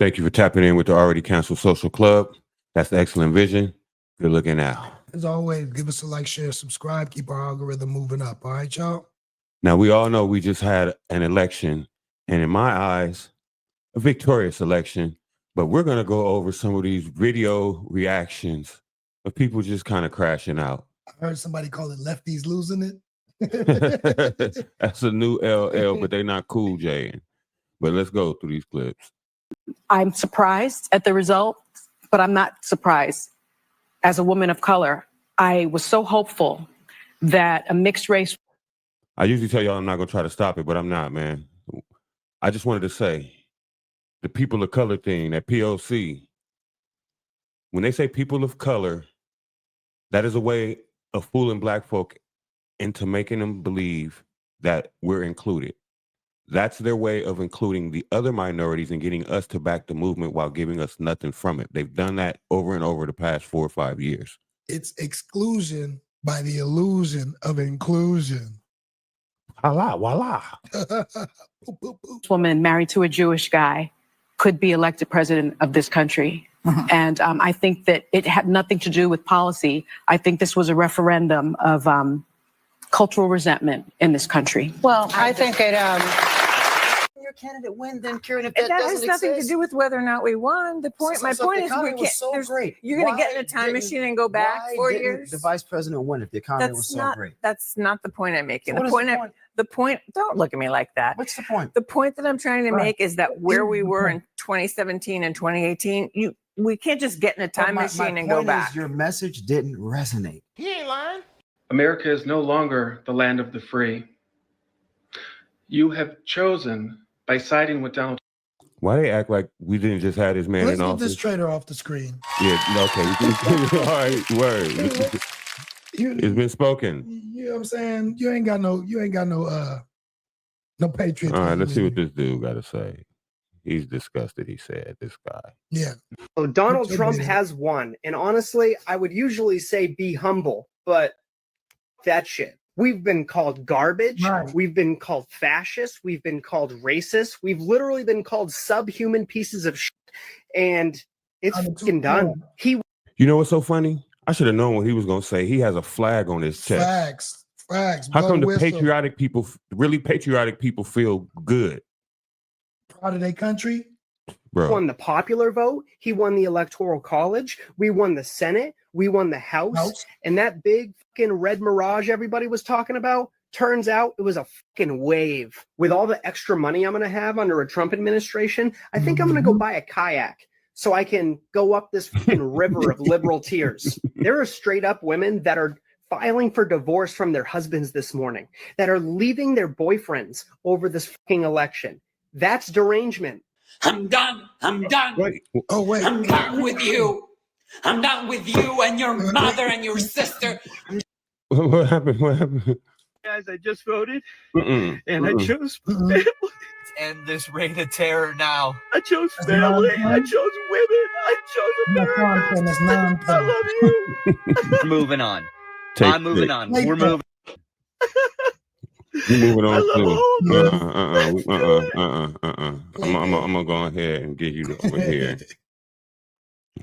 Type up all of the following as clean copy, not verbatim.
Thank you for tapping in with the Already Canceled Social Club. That's the Excellent Vision. Good looking out. As always, give us a like, share, subscribe, keep our algorithm moving up. All right, y'all? Now, we all know we just had an election, and in my eyes, a victorious election, but we're going to go over some of these video reactions of people just kind of crashing out. I heard somebody call it lefties losing it. That's a new LL, but they're not cool, Jay. But let's go through these clips. I'm surprised at the result, but I'm not surprised. As a woman of color, I was so hopeful that a mixed race. I usually tell y'all I'm not going to try to stop it, but I'm not, man. I just wanted to say the people of color thing, that POC, when they say people of color, that is a way of fooling black folk into making them believe that we're included. That's their way of including the other minorities and getting us to back the movement while giving us nothing from it. They've done that over and over the past 4 or 5 years. It's exclusion by the illusion of inclusion. Voila, voila. Woman married to a Jewish guy could be elected president of this country. And I think that it had nothing to do with policy. I think this was a referendum of cultural resentment in this country. Well, I think it. Your candidate win, then Karen. If that has nothing to do with whether or not we won. The point. My point is, we can't. So great. You're going to get in a time machine and go back 4 years. The vice president won if the economy was so great. That's not the point I'm making. So the point. Don't look at me like that. What's the point? The point that I'm trying to make is that where we were in 2017 and 2018, we can't just get in a time machine and go back. Your message didn't resonate. He ain't lying. America is no longer the land of the free. You have chosen by siding with Donald. Why they act like we didn't just have this man Let's in get office? this traitor off the screen. Yeah, okay. All right, word. It's been spoken. You know what I'm saying? You ain't got no patriotism. All right, let's see what this dude got to say. He's disgusted, he said, this guy. Yeah. So Donald Trump has won. And honestly, I would usually say be humble, but that shit. We've been called garbage. Right. We've been called fascist. We've been called racist. We've literally been called subhuman pieces of shit. And it's fucking done. You know what's so funny? I should have known what he was going to say. He has a flag on his chest. Facts. How come the patriotic people, really patriotic people, feel good? Proud of their country? Bro. He won the popular vote. He won the Electoral College. We won the Senate. We won the House. And that big fucking red mirage everybody was talking about, turns out it was a fucking wave. With all the extra money I'm going to have under a Trump administration, I think I'm going to go buy a kayak so I can go up this fucking river of liberal tears. There are straight up women that are filing for divorce from their husbands this morning, that are leaving their boyfriends over this fucking election. That's derangement. I'm done. I'm done. Wait. I'm done with you. I'm done with you and your mother and your sister. What happened? Guys, I just voted, and I chose family. End this reign of terror now. I chose family. I chose women. I chose America. I love you. We're moving on. I'm moving on. We're moving. We're moving on I too. I'm gonna go ahead and get you over here.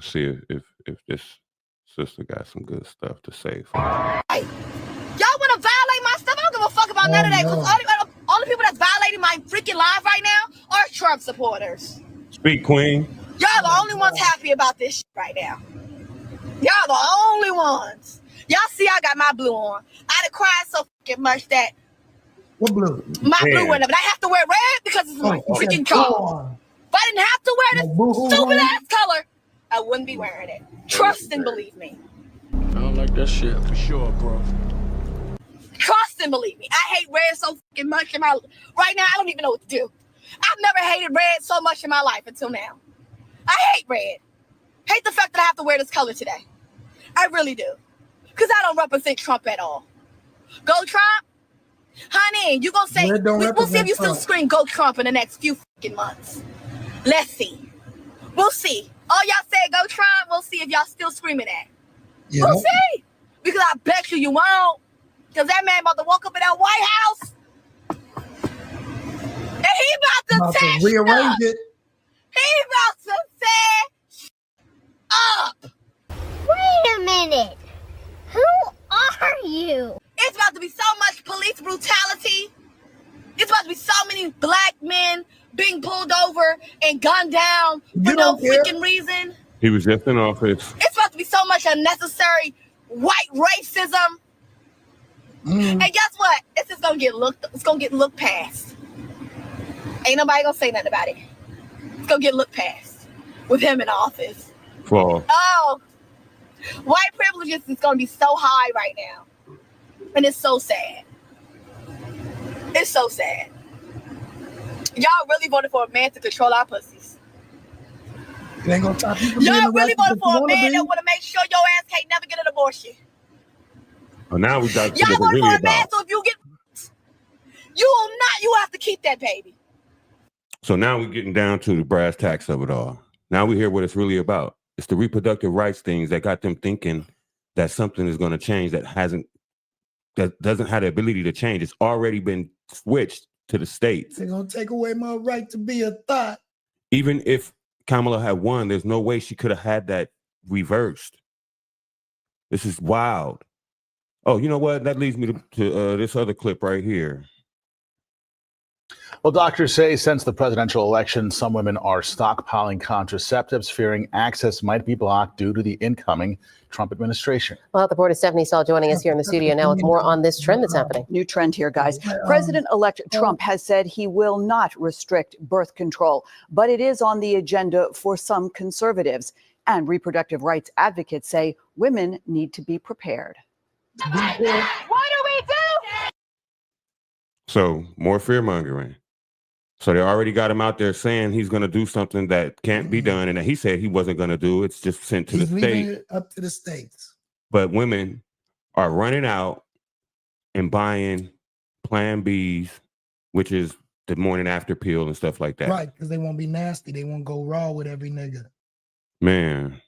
See if this sister got some good stuff to say. Hey, y'all want to violate my stuff? I don't give a fuck about none of that. Because all the people that's violating my freaking life right now are Trump supporters. Speak, Queen. Y'all the only ones happy about this shit right now. Y'all the only ones. Y'all see I got my blue on. I done cried so fucking much that what blue? My blue went up. But I have to wear red because it's my freaking color. If I didn't have to wear this stupid ass color, I wouldn't be wearing it. Trust and believe me. I don't like that shit for sure, bro. Trust and believe me. I hate red so fucking much in my right now. I don't even know what to do. I've never hated red so much in my life until now. I hate red. Hate the fact that I have to wear this color today. I really do. Because I don't represent Trump at all. Go Trump? Honey, you gonna say, we'll see if you still scream go Trump in the next few fucking months. Let's see. We'll see. All y'all say go Trump, we'll see if y'all still screaming that. Yeah. We'll see. Because I bet you won't. Because that man about to walk up in that White House. And he about to rearrange it. He about to being pulled over and gunned down for no freaking reason. He was just in office. It's supposed to be so much unnecessary white racism. And guess what? It's just gonna get looked past. Ain't nobody gonna say nothing about it. It's gonna get looked past with him in office. Flaw. Oh, white privilege is gonna be so high right now. And it's so sad. It's so sad. Y'all really voted for a man to control our pussies. It ain't gonna stop you from Y'all being really arrested voted if you for a wanna man be. that want to make sure your ass can't never get an abortion. Oh, now we got to Y'all what voted it's for really a man, about. so if you get, you have to keep that baby. So now we're getting down to the brass tacks of it all. Now we hear what it's really about. It's the reproductive rights things that got them thinking that something is going to change that doesn't have the ability to change. It's already been switched to the states. They're gonna take away my right to be a thought. Even if Kamala had won, there's no way she could have had that reversed. This is wild. Oh, you know what? That leads me to this other clip right here. Well, doctors say since the presidential election, some women are stockpiling contraceptives, fearing access might be blocked due to the incoming Trump administration. Well, the board of Stephanie Saul joining us here in the studio now with more on this trend that's happening. New trend here, guys. President-elect Trump has said he will not restrict birth control, but it is on the agenda for some conservatives. And reproductive rights advocates say women need to be prepared. What do we do? So more fear mongering. So they already got him out there saying he's going to do something that can't be done, and that he said he wasn't going to do. It's just sent to He's the leaving state. it up to the states. But women are running out and buying Plan Bs, which is the morning after pill and stuff like that. Right, because they won't be nasty. They won't go raw with every nigga. Man,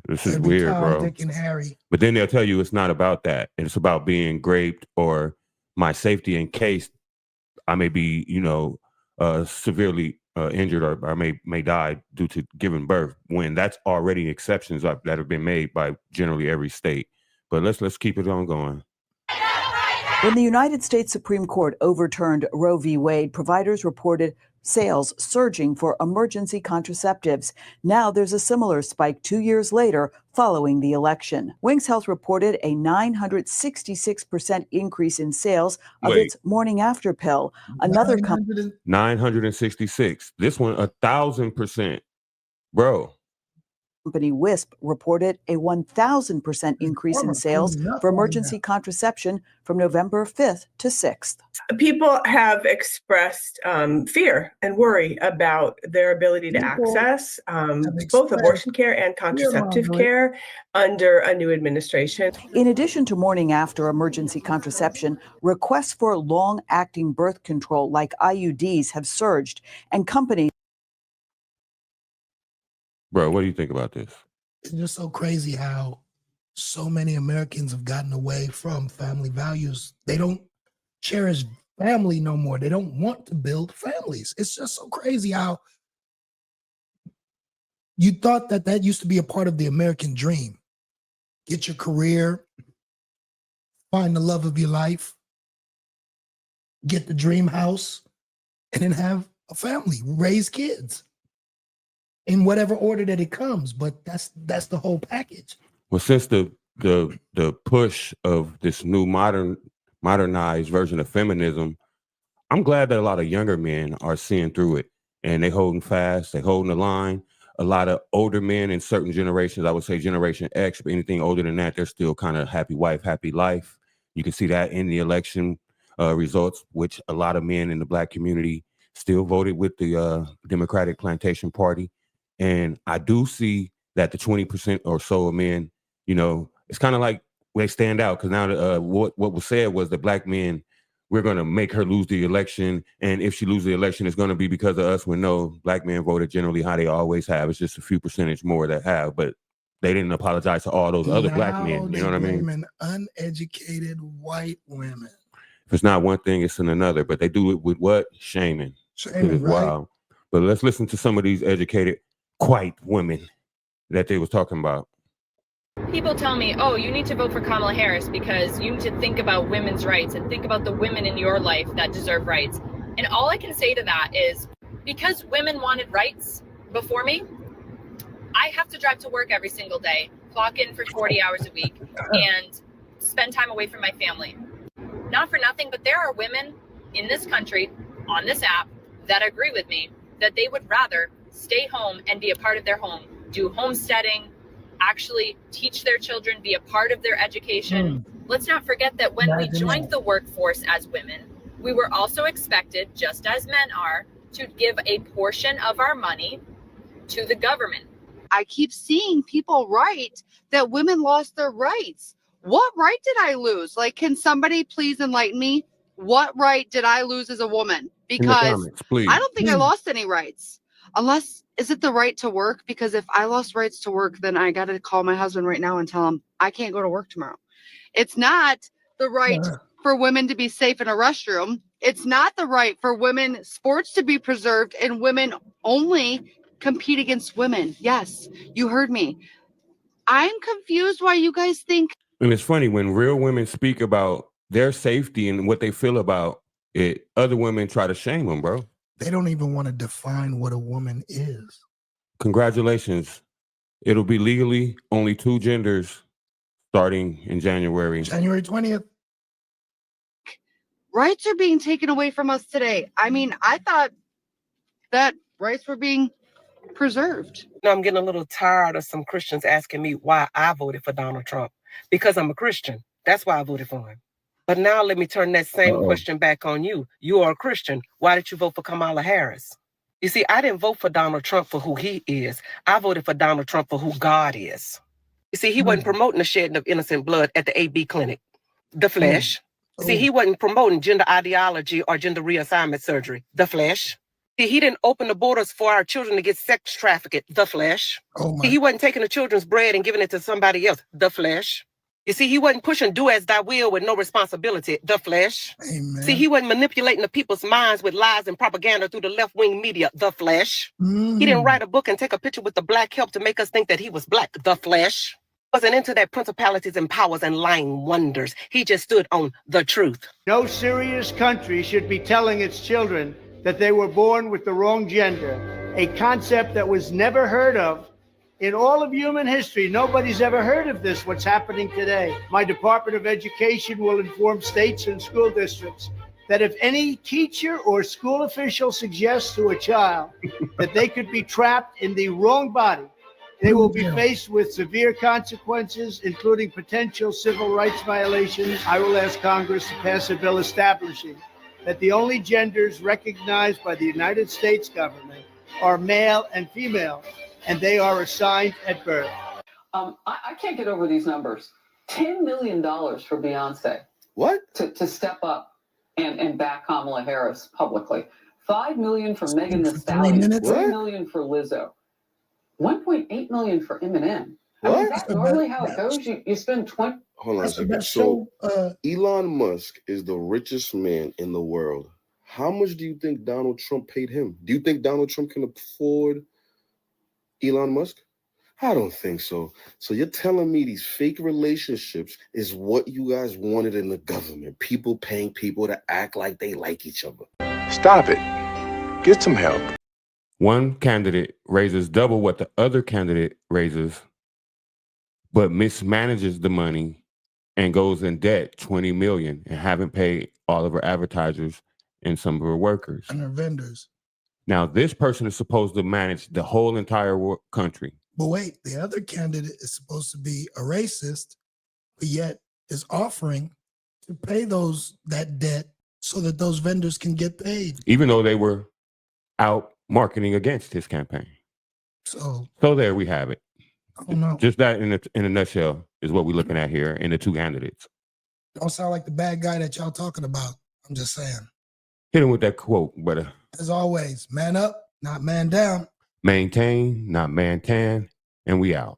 this is Every weird, Tom, bro. Dick, and Harry. But then they'll tell you it's not about that. It's about being raped or my safety in case I may be, severely injured or I may die due to giving birth, when that's already exceptions that have been made by generally every state. But let's keep it on going. When the United States Supreme Court overturned Roe v. Wade, providers reported sales surging for emergency contraceptives. Now there's a similar spike 2 years later following the election. Wings Health reported a 966% increase in sales of its morning after pill. Another 966. This one 1,000%. Bro. company Wisp reported a 1,000% increase in sales for emergency contraception from November 5th to 6th. People have expressed fear and worry about their ability to access both abortion care and contraceptive care under a new administration. In addition to morning after emergency contraception, requests for long-acting birth control like IUDs have surged, and companies. Bro, what do you think about this? It's just so crazy how so many Americans have gotten away from family values. They don't cherish family no more. They don't want to build families. It's just so crazy how you thought that used to be a part of the American dream. Get your career, find the love of your life, get the dream house, and then have a family, raise kids. In whatever order that it comes, but that's the whole package. Well, since the push of this new modernized version of feminism, I'm glad that a lot of younger men are seeing through it and they holding fast, they holding the line. A lot of older men in certain generations, I would say Generation X, but anything older than that, they're still kind of happy wife, happy life. You can see that in the election results, which a lot of men in the Black community still voted with the Democratic Plantation Party. And I do see that the 20% or so of men, it's kind of like they stand out, because now what was said was that Black men, we're going to make her lose the election. And if she loses the election, it's going to be because of us, when no, Black men voted generally how they always have. It's just a few percentage more that have, but they didn't apologize to all those other Black men. You know what I mean? Uneducated white women. If it's not one thing, it's in another. But they do it with what? Shaming. Shaming, right? Wow. But let's listen to some of these educated white women that they was talking about. People tell me, oh, you need to vote for Kamala Harris because you need to think about women's rights and think about the women in your life that deserve rights. And all I can say to that is, because women wanted rights before me, I have to drive to work every single day, clock in for 40 hours a week, and spend time away from my family. Not for nothing, but there are women in this country, on this app, that agree with me that they would rather stay home and be a part of their home, do homesteading, actually teach their children, be a part of their education. Let's not forget that when we joined the workforce as women, we were also expected, just as men are, to give a portion of our money to the government. I keep seeing people write that women lost their rights. What right did I lose? Like, can somebody please enlighten me? What right did I lose as a woman? Because comments, please. I don't think I lost any rights. Unless, is it the right to work? Because if I lost rights to work, then I got to call my husband right now and tell him I can't go to work tomorrow. It's not the right for women to be safe in a restroom. It's not the right for women sports to be preserved and women only compete against women. Yes, you heard me. I'm confused why you guys think. And it's funny when real women speak about their safety and what they feel about it, other women try to shame them, bro. They don't even want to define what a woman is. Congratulations. It'll be legally only 2 genders starting in January. January 20th. Rights are being taken away from us today. I mean, I thought that rights were being preserved. You know, I'm getting a little tired of some Christians asking me why I voted for Donald Trump. Because I'm a Christian. That's why I voted for him. But now let me turn that same question back on you. You are a Christian. Why did you vote for Kamala Harris? You see, I didn't vote for Donald Trump for who he is. I voted for Donald Trump for who God is. You see, he wasn't promoting the shedding of innocent blood at the AB clinic. The flesh. See, he wasn't promoting gender ideology or gender reassignment surgery. The flesh. See, he didn't open the borders for our children to get sex trafficked. The flesh. See, he wasn't taking the children's bread and giving it to somebody else. The flesh. You see, he wasn't pushing do as thy will with no responsibility. The flesh. Amen. See, he wasn't manipulating the people's minds with lies and propaganda through the left-wing media. The flesh. He didn't write a book and take a picture with the black help to make us think that he was black. The flesh. Wasn't into that principalities and powers and lying wonders. He just stood on the truth. No serious country should be telling its children that they were born with the wrong gender, a concept that was never heard of in all of human history. Nobody's ever heard of this, what's happening today. My Department of Education will inform states and school districts that if any teacher or school official suggests to a child that they could be trapped in the wrong body, they will be faced with severe consequences, including potential civil rights violations. I will ask Congress to pass a bill establishing that the only genders recognized by the United States government are male and female, and they are assigned at birth. I can't get over these numbers. $10 million for Beyonce. What? To step up and back Kamala Harris publicly. $5 million for Megan Thee Stallion. $3 million for Lizzo. $1.8 million for Eminem. I mean, that's normally how it goes. You spend 20. Hold on a second. So Elon Musk is the richest man in the world. How much do you think Donald Trump paid him? Do you think Donald Trump can afford Elon Musk? I don't think so. So you're telling me these fake relationships is what you guys wanted in the government? People paying people to act like they like each other. Stop it. Get some help. One candidate raises double what the other candidate raises, but mismanages the money and goes in debt $20 million and haven't paid all of her advertisers and some of her workers. And her vendors. Now, this person is supposed to manage the whole entire country. But wait, the other candidate is supposed to be a racist, but yet is offering to pay that debt so that those vendors can get paid. Even though they were out marketing against his campaign. So there we have it. I don't know. Just that in a nutshell is what we're looking at here in the two candidates. Don't sound like the bad guy that y'all talking about. I'm just saying. Hit him with that quote, brother. As always, man up, not man down. Maintain, not man tan, and we out.